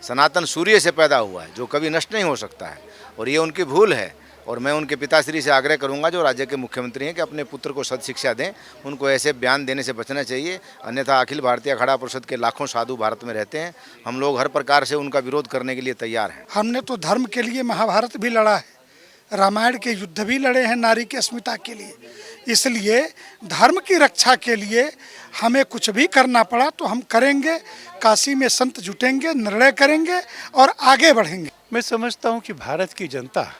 सनातन सूर्य से पैदा हुआ है जो कभी नष्ट नहीं हो सकता है, और ये उनकी भूल है। और मैं उनके पिताश्री से आग्रह करूंगा जो राज्य के मुख्यमंत्री हैं कि अपने पुत्र को सदशिक्षा दें, उनको ऐसे बयान देने से बचना चाहिए। अन्यथा अखिल भारतीय अखाड़ा परिषद के लाखों साधु भारत में रहते हैं, हम लोग हर प्रकार से उनका विरोध करने के लिए तैयार हैं। हमने तो धर्म के लिए महाभारत भी लड़ा है, रामायण के युद्ध भी लड़े हैं नारी की अस्मिता के लिए। इसलिए धर्म की रक्षा के लिए हमें कुछ भी करना पड़ा तो हम करेंगे। काशी में संत जुटेंगे, निर्णय करेंगे और आगे बढ़ेंगे। मैं समझता हूँ कि भारत की जनता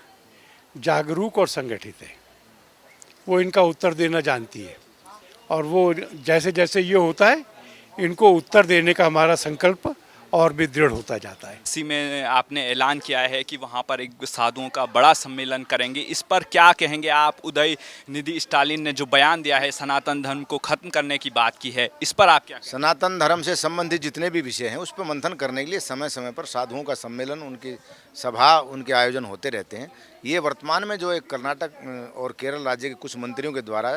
जागरूक और संगठित है, वो इनका उत्तर देना जानती है, और वो जैसे जैसे ये होता है इनको उत्तर देने का हमारा संकल्प और भी दृढ़ होता जाता है। इसी में आपने ऐलान किया है कि वहाँ पर एक साधुओं का बड़ा सम्मेलन करेंगे, इस पर क्या कहेंगे आप? उदयनिधि स्टालिन ने जो बयान दिया है, सनातन धर्म को खत्म करने की बात की है, इस पर आप क्या कहेंगे? सनातन धर्म से संबंधित जितने भी विषय हैं उस पर मंथन करने के लिए समय समय पर साधुओं का सम्मेलन, उनकी सभा, उनके आयोजन होते रहते हैं। ये वर्तमान में जो एक कर्नाटक और केरल राज्य के कुछ मंत्रियों के द्वारा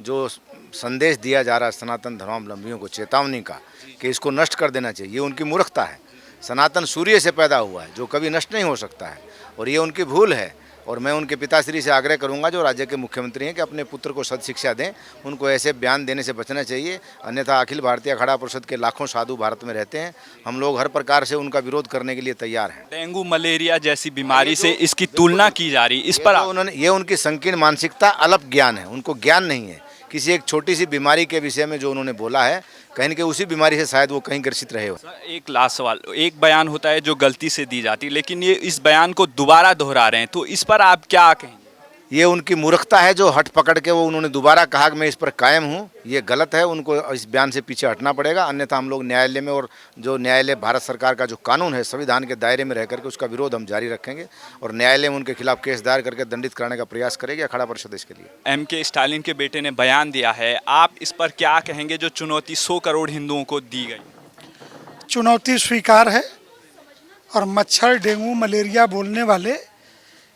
जो संदेश दिया जा रहा है सनातन धर्मावलंबियों को, चेतावनी का कि इसको नष्ट कर देना चाहिए, ये उनकी मूर्खता है। सनातन सूर्य से पैदा हुआ है जो कभी नष्ट नहीं हो सकता है, और ये उनकी भूल है। और मैं उनके पिताश्री से आग्रह करूंगा जो राज्य के मुख्यमंत्री हैं कि अपने पुत्र को सदशिक्षा दें, उनको ऐसे बयान देने से बचना चाहिए। अन्यथा अखिल भारतीय अखाड़ा परिषद के लाखों साधु भारत में रहते हैं, हम लोग हर प्रकार से उनका विरोध करने के लिए तैयार हैं। डेंगू मलेरिया जैसी बीमारी से इसकी तुलना की जा रही, इस पर उन्होंने, ये उनकी संकीर्ण मानसिकता, अल्प ज्ञान है, उनको ज्ञान नहीं है। किसी एक छोटी सी बीमारी के विषय में जो उन्होंने बोला है, कहीं न कहीं उसी बीमारी से शायद वो कहीं ग्रसित रहे हो। एक लास्ट सवाल, एक बयान होता है जो गलती से दी जाती है, लेकिन ये इस बयान को दोबारा दोहरा रहे हैं, तो इस पर आप क्या कहेंगे? ये उनकी मूर्खता है जो हट पकड़ के वो उन्होंने दोबारा कहा कि मैं इस पर कायम हूँ, ये गलत है। उनको इस बयान से पीछे हटना पड़ेगा, अन्यथा हम लोग न्यायालय में, और जो न्यायालय भारत सरकार का जो कानून है संविधान के दायरे में रह करके उसका विरोध हम जारी रखेंगे, और न्यायालय में उनके खिलाफ केस दायर करके दंडित कराने का प्रयास करेगी अखाड़ा परिषद इसके लिए। MK स्टालिन के बेटे ने बयान दिया है, आप इस पर क्या कहेंगे जो चुनौती 100 करोड़ हिंदुओं को दी गई? चुनौती स्वीकार है, और मच्छर, डेंगू, मलेरिया बोलने वाले,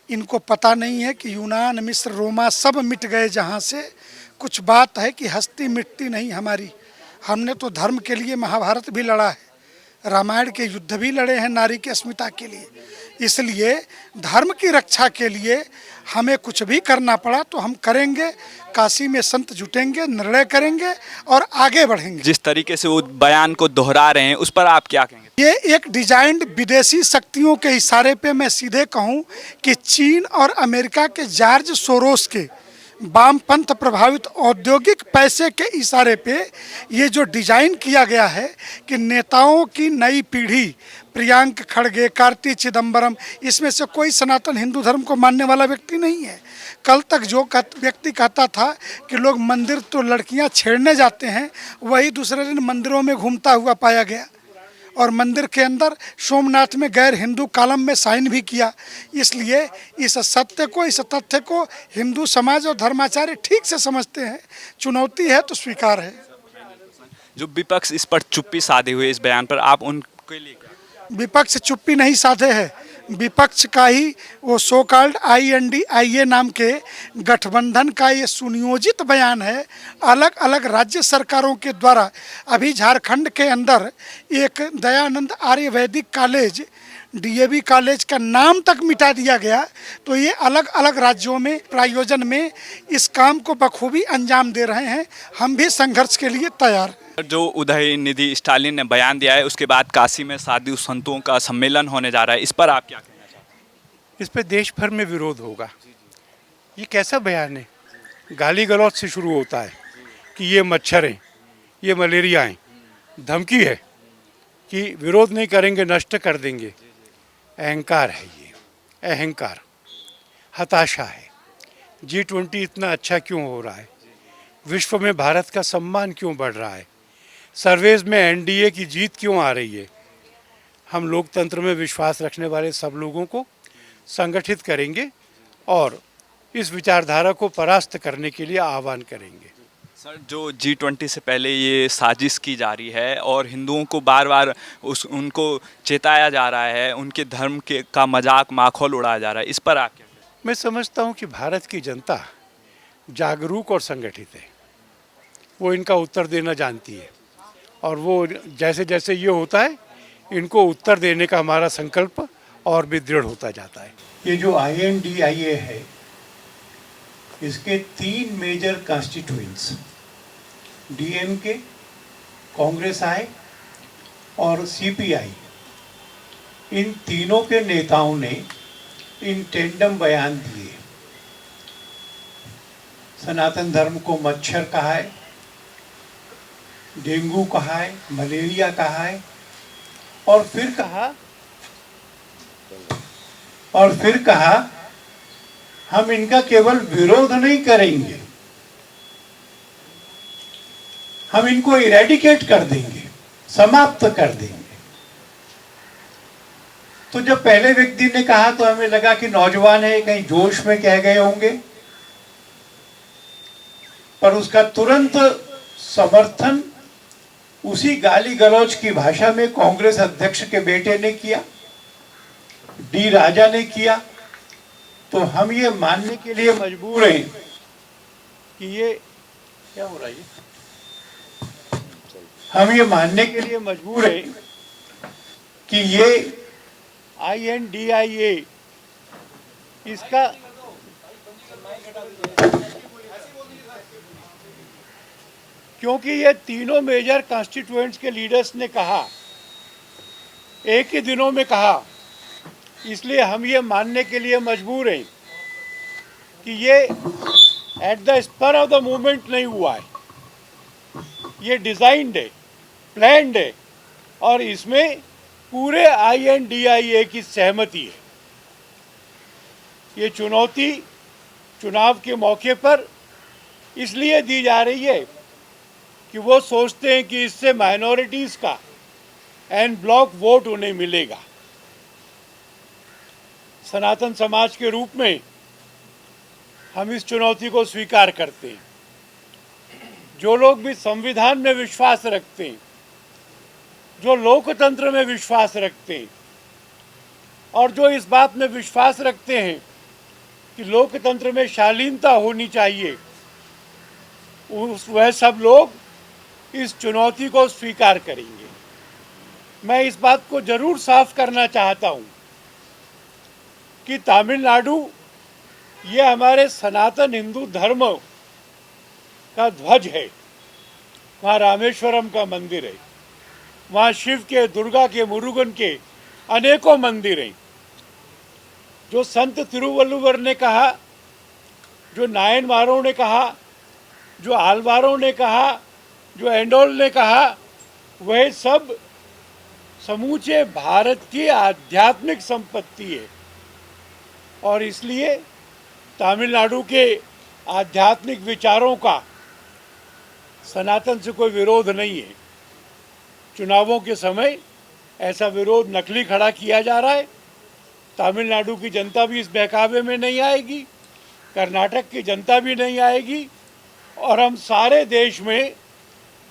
इनको पता नहीं है कि यूनान, मिस्र, रोमा सब मिट गए जहाँ से। कुछ बात है कि हस्ती मिटती नहीं हमारी। हमने तो धर्म के लिए महाभारत भी लड़ा है, रामायण के युद्ध भी लड़े हैं नारी की अस्मिता के लिए। इसलिए धर्म की रक्षा के लिए हमें कुछ भी करना पड़ा तो हम करेंगे। काशी में संत जुटेंगे, निर्णय करेंगे और आगे बढ़ेंगे। जिस तरीके से वो बयान को दोहरा रहे हैं, उस पर आप क्या कहेंगे? ये एक डिजाइंड विदेशी शक्तियों के इशारे पे, मैं सीधे कहूँ कि चीन और अमेरिका के जॉर्ज सोरोस के वामपंथ प्रभावित औद्योगिक पैसे के इशारे पे ये जो डिजाइन किया गया है कि नेताओं की नई पीढ़ी, प्रियंका खड़गे, कार्ति चिदम्बरम, इसमें से कोई सनातन हिंदू धर्म को मानने वाला व्यक्ति नहीं है। कल तक जो व्यक्ति कहता था कि लोग मंदिर तो लड़कियां छेड़ने जाते हैं, वही दूसरे दिन मंदिरों में घूमता हुआ पाया गया, और मंदिर के अंदर सोमनाथ में गैर हिंदू कॉलम में साइन भी किया। इसलिए इस सत्य को, इस तथ्य को हिंदू समाज और धर्माचार्य ठीक से समझते हैं। चुनौती है तो स्वीकार है। जो विपक्ष इस पर चुप्पी साधे हुए इस बयान पर, आप उनके लिए? विपक्ष चुप्पी नहीं साधे है, विपक्ष का ही वो सो कॉल्ड INDIA नाम के गठबंधन का ये सुनियोजित बयान है। अलग अलग राज्य सरकारों के द्वारा अभी झारखंड के अंदर एक दयानंद आर्यवैदिक कॉलेज, DAV कॉलेज का नाम तक मिटा दिया गया। तो ये अलग अलग राज्यों में प्रायोजन में इस काम को बखूबी अंजाम दे रहे हैं। हम भी संघर्ष के लिए तैयार हैं। जो उदयनिधि स्टालिन ने बयान दिया है, उसके बाद काशी में साधु संतों का सम्मेलन होने जा रहा है, इस पर आप क्या कहना चाहते हैं? इस पर देश भर में विरोध होगा। ये कैसा बयान है? गाली गलौज से शुरू होता है कि ये मच्छर हैं, ये मलेरिया हैं, धमकी है कि विरोध नहीं करेंगे, नष्ट कर देंगे। अहंकार है, ये अहंकार, हताशा है। G20 इतना अच्छा क्यों हो रहा है? विश्व में भारत का सम्मान क्यों बढ़ रहा है? सर्वेज में NDA की जीत क्यों आ रही है? हम लोकतंत्र में विश्वास रखने वाले सब लोगों को संगठित करेंगे और इस विचारधारा को परास्त करने के लिए आह्वान करेंगे। सर, जो G20 से पहले ये साजिश की जा रही है और हिंदुओं को बार बार उनको चेताया जा रहा है, उनके धर्म का मजाक माखौल उड़ाया जा रहा है, इस पर आप क्या कहते हैं? मैं समझता हूँ कि भारत की जनता जागरूक और संगठित है, वो इनका उत्तर देना जानती है, और वो जैसे जैसे ये होता है इनको उत्तर देने का हमारा संकल्प और भी दृढ़ होता जाता है। ये जो INDIA है, इसके 3 मेजर कॉन्स्टिट्यूएंट्स DMK, कांग्रेस आई और CPI, इन तीनों के नेताओं ने इन टेंडम बयान दिए। सनातन धर्म को मच्छर कहा है, डेंगू कहा है, मलेरिया कहा है, और फिर कहा हम इनका केवल विरोध नहीं करेंगे, हम इनको इरेडिकेट कर देंगे, समाप्त कर देंगे। तो जब पहले व्यक्ति ने कहा तो हमें लगा कि नौजवान है, कहीं जोश में कह गए होंगे, पर उसका तुरंत समर्थन उसी गाली गलौज की भाषा में कांग्रेस अध्यक्ष के बेटे ने किया, डी राजा ने किया। तो हम ये मानने के लिए मजबूर हैं कि ये क्या हो रहा है, हम ये मानने के लिए मजबूर हैं कि ये INDIA इसका क्योंकि ये तीनों मेजर कॉन्स्टिट्यूएंट्स के लीडर्स ने कहा, एक ही दिनों में कहा, इसलिए हम ये मानने के लिए मजबूर हैं कि ये at the spur of the movement नहीं हुआ है, ये डिज़ाइंड है, प्लान्ड है, और इसमें पूरे INDIA की सहमति है। ये चुनौती चुनाव के मौके पर इसलिए दी जा रही है कि वो सोचते हैं कि इससे माइनॉरिटीज़ का एन ब्लॉक वोट उन्हें मिलेगा। सनातन समाज के रूप में हम इस चुनौती को स्वीकार करते हैं। जो लोग भी संविधान में विश्वास रखते हैं, जो लोकतंत्र में विश्वास रखते हैं, और जो इस बात में विश्वास रखते हैं कि लोकतंत्र में शालीनता होनी चाहिए, वह सब लोग इस चुनौती को स्वीकार करेंगे। मैं इस बात को जरूर साफ करना चाहता हूँ कि तमिलनाडु ये हमारे सनातन हिंदू धर्म का ध्वज है। वहाँ रामेश्वरम का मंदिर है, वहाँ शिव के, दुर्गा के, मुरुगन के अनेकों मंदिर हैं। जो संत तिरुवल्लुवर ने कहा, जो नायनमारों ने कहा, जो आलवारों ने कहा, जो एंडोल ने कहा, वह सब समूचे भारत की आध्यात्मिक संपत्ति है। और इसलिए तमिलनाडु के आध्यात्मिक विचारों का सनातन से कोई विरोध नहीं है। चुनावों के समय ऐसा विरोध नकली खड़ा किया जा रहा है। तमिलनाडु की जनता भी इस बहकावे में नहीं आएगी, कर्नाटक की जनता भी नहीं आएगी, और हम सारे देश में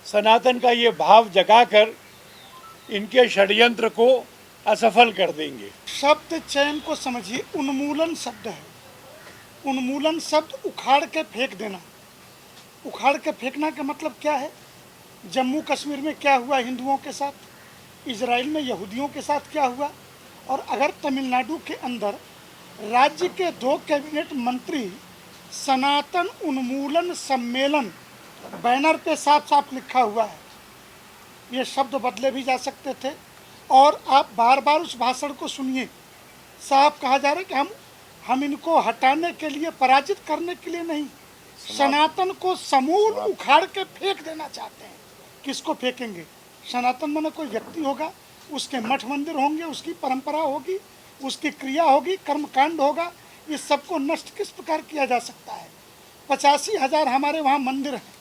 सनातन का ये भाव जगाकर इनके षड्यंत्र को असफल कर देंगे। शब्द चयन को समझिए, उन्मूलन शब्द है। उन्मूलन शब्द उखाड़ के फेंक देना। उखाड़ के फेंकना का मतलब क्या है? जम्मू कश्मीर में क्या हुआ हिंदुओं के साथ, इजराइल में यहूदियों के साथ क्या हुआ, और अगर तमिलनाडु के अंदर राज्य के 2 कैबिनेट मंत्री सनातन उन्मूलन सम्मेलन बैनर पे साफ साफ लिखा हुआ है, ये शब्द बदले भी जा सकते थे। और आप बार बार उस भाषण को सुनिए, साफ कहा जा रहा है कि हम इनको हटाने के लिए, पराजित करने के लिए नहीं, सनातन को समूल उखाड़ के फेंक देना चाहते हैं। किसको फेंकेंगे? सनातन माने कोई व्यक्ति होगा, उसके मठ मंदिर होंगे, उसकी परंपरा होगी, उसकी क्रिया होगी, कर्मकांड होगा। इस सबको नष्ट किस प्रकार किया जा सकता है? 85,000 हमारे वहाँ मंदिर हैं।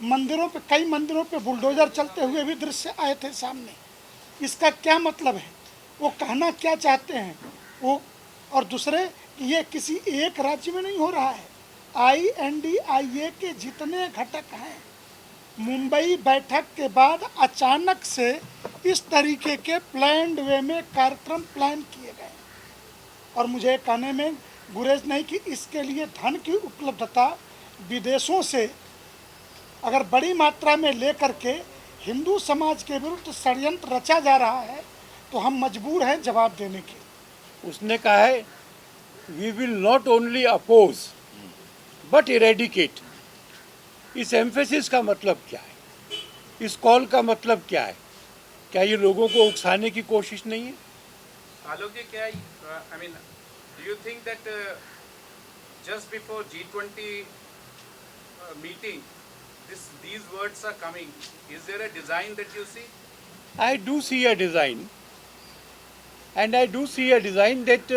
मंदिरों पे, कई मंदिरों पे बुलडोजर चलते हुए भी दृश्य आए थे सामने। इसका क्या मतलब है? वो कहना क्या चाहते हैं वो? और दूसरे, ये किसी एक राज्य में नहीं हो रहा है। INDIA के जितने घटक हैं, मुंबई बैठक के बाद अचानक से इस तरीके के प्लान्ड वे में कार्यक्रम प्लान किए गए। और मुझे कहने में गुरेज नहीं कि इसके लिए धन की उपलब्धता विदेशों से अगर बड़ी मात्रा में लेकर के हिंदू समाज के विरुद्ध षड्यंत्र रचा जा रहा है, तो हम मजबूर हैं जवाब देने के। उसने कहा है we will not only oppose but eradicate. इस एम्फेसिस का मतलब क्या है, इस कॉल का मतलब क्या है? क्या ये लोगों को उकसाने की कोशिश नहीं है? आलोक जी, क्या I mean do you think that just before G20 meeting these words are coming? Is there a design that you see? I do see a design, and I do see a design that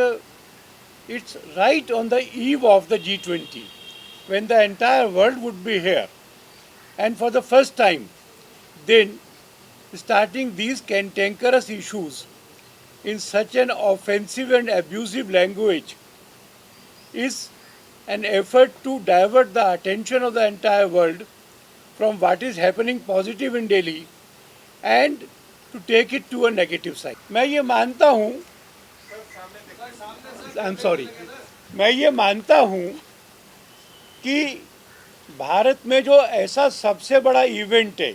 it's right on the eve of the G20, when the entire world would be here, and for the first time, then starting these cantankerous issues in such an offensive and abusive language is an effort to divert the attention of the entire world from what is happening positive in Delhi and to take it to a negative side. मैं ये मानता हूँ, मैं ये मानता हूँ कि भारत में जो ऐसा सबसे बड़ा इवेंट है,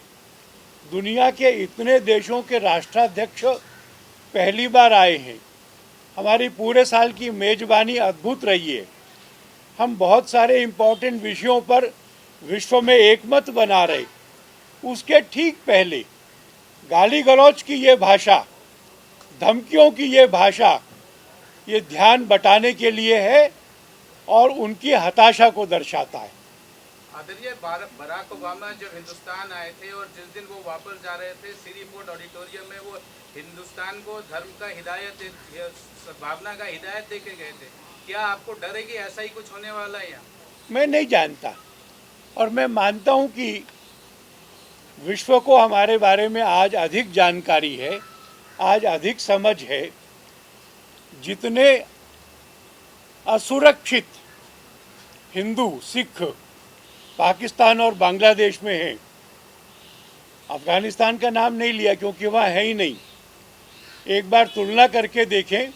दुनिया के इतने देशों के राष्ट्राध्यक्ष पहली बार आए हैं, हमारी पूरे साल की मेजबानी अद्भुत रही है, हम बहुत सारे इम्पोर्टेंट विषयों पर विश्व में एकमत बना रहे, उसके ठीक पहले गाली गलौज की ये भाषा, धमकियों की ये भाषा, ये ध्यान बटाने के लिए है और उनकी हताशा को दर्शाता है। आदरणीय बराक ओबामा जब हिंदुस्तान आए थे और जिस दिन वो वापस जा रहे थे सीरी फोर्ट ऑडिटोरियम में, वो हिंदुस्तान को धर्म का भावना का हिदायत दे के गए थे। क्या आपको डर है कि ऐसा ही कुछ होने वाला है यहाँ? मैं नहीं जानता, और मैं मानता हूँ कि विश्व को हमारे बारे में आज अधिक जानकारी है, आज अधिक समझ है। जितने असुरक्षित हिंदू सिख पाकिस्तान और बांग्लादेश में हैं, अफगानिस्तान का नाम नहीं लिया क्योंकि वहाँ है ही नहीं, एक बार तुलना करके देखें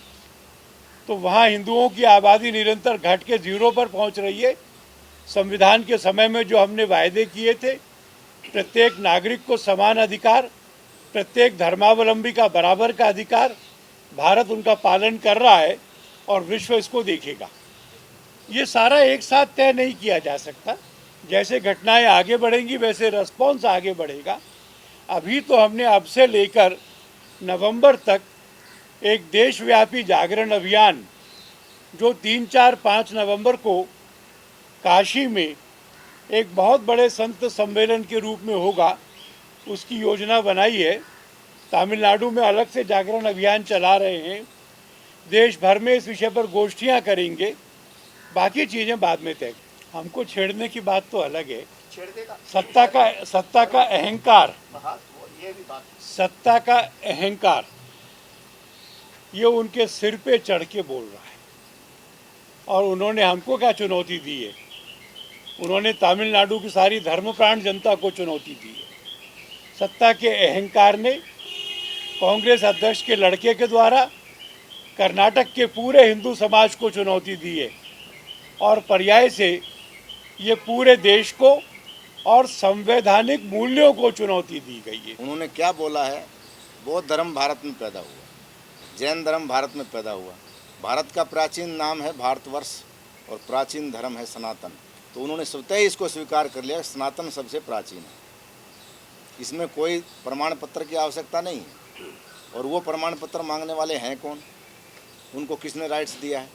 तो वहाँ हिंदुओं की आबादी निरंतर घट के जीरो पर पहुँच रही है। संविधान के समय में जो हमने वायदे किए थे, प्रत्येक नागरिक को समान अधिकार, प्रत्येक धर्मावलंबी का बराबर का अधिकार, भारत उनका पालन कर रहा है और विश्व इसको देखेगा। ये सारा एक साथ तय नहीं किया जा सकता, जैसे घटनाएं आगे बढ़ेंगी वैसे रिस्पॉन्स आगे बढ़ेगा। अभी तो हमने अब से लेकर नवंबर तक एक देशव्यापी जागरण अभियान जो 3, 4, 5 नवंबर को काशी में एक बहुत बड़े संत सम्मेलन के रूप में होगा, उसकी योजना बनाई है। तमिलनाडु में अलग से जागरण अभियान चला रहे हैं, देश भर में इस विषय पर गोष्ठियां करेंगे, बाकी चीज़ें बाद में तय। हमको छेड़ने की बात तो अलग है, सत्ता का अहंकार, सत्ता का अहंकार ये उनके सिर पे चढ़ के बोल रहा है। और उन्होंने हमको क्या चुनौती दी है? उन्होंने तमिलनाडु की सारी धर्मप्राण जनता को चुनौती दी है। सत्ता के अहंकार ने कांग्रेस अध्यक्ष के लड़के के द्वारा कर्नाटक के पूरे हिंदू समाज को चुनौती दी है और पर्याय से ये पूरे देश को और संवैधानिक मूल्यों को चुनौती दी गई है। उन्होंने क्या बोला है? बौद्ध धर्म भारत में पैदा हुआ, जैन धर्म भारत में पैदा हुआ, भारत का प्राचीन नाम है भारतवर्ष और प्राचीन धर्म है सनातन। तो उन्होंने स्वतः ही इसको स्वीकार कर लिया, सनातन सबसे प्राचीन है, इसमें कोई प्रमाण पत्र की आवश्यकता नहीं है। और वो प्रमाण पत्र मांगने वाले हैं कौन? उनको किसने राइट्स दिया है?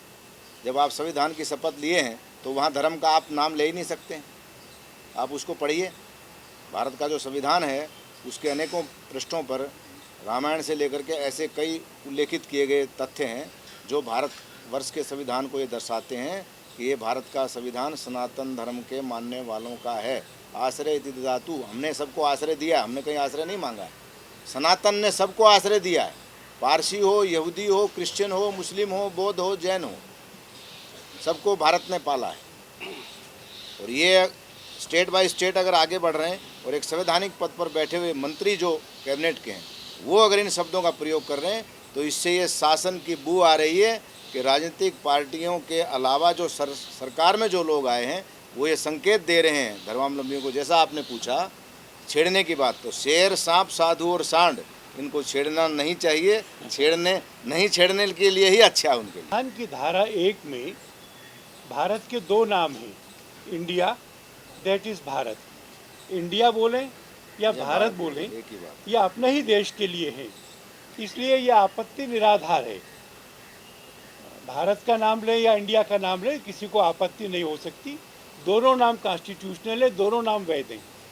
जब आप संविधान की शपथ लिए हैं तो वहाँ धर्म का आप नाम ले ही नहीं सकते। आप उसको पढ़िए, भारत का जो संविधान है उसके अनेकों पृष्ठों पर रामायण से लेकर के ऐसे कई उल्लेखित किए गए तथ्य हैं जो भारतवर्ष के संविधान को ये दर्शाते हैं कि ये भारत का संविधान सनातन धर्म के मानने वालों का है। आश्रय इति ददातु, हमने सबको आश्रय दिया, हमने कहीं आश्रय नहीं मांगा है। सनातन ने सबको आश्रय दिया है, पारसी हो, यहूदी हो, क्रिश्चियन हो, मुस्लिम हो, बौद्ध हो, जैन हो, सबको भारत ने पाला है। और ये स्टेट बाय स्टेट अगर आगे बढ़ रहे हैं और एक संवैधानिक पद पर बैठे हुए मंत्री जो कैबिनेट के हैं वो अगर इन शब्दों का प्रयोग कर रहे हैं तो इससे ये शासन की बू आ रही है कि राजनीतिक पार्टियों के अलावा जो सरकार में जो लोग आए हैं वो ये संकेत दे रहे हैं धर्मावलंबियों को। जैसा आपने पूछा छेड़ने की बात, तो शेर, सांप, साधु और सांड इनको छेड़ना नहीं चाहिए, नहीं छेड़ने के लिए ही अच्छा है उनके लिए। संविधान की धारा 1 में भारत के 2 नाम हैं, India, that is Bharat. India बोलें या भारत बोलें, एक ही बात। यह अपने ही देश के लिए है, इसलिए यह आपत्ति निराधार है। भारत का नाम लें या इंडिया का नाम लें, किसी को आपत्ति नहीं हो सकती। दोनों नाम कॉन्स्टिट्यूशनल है, दोनों नाम वैध हैं।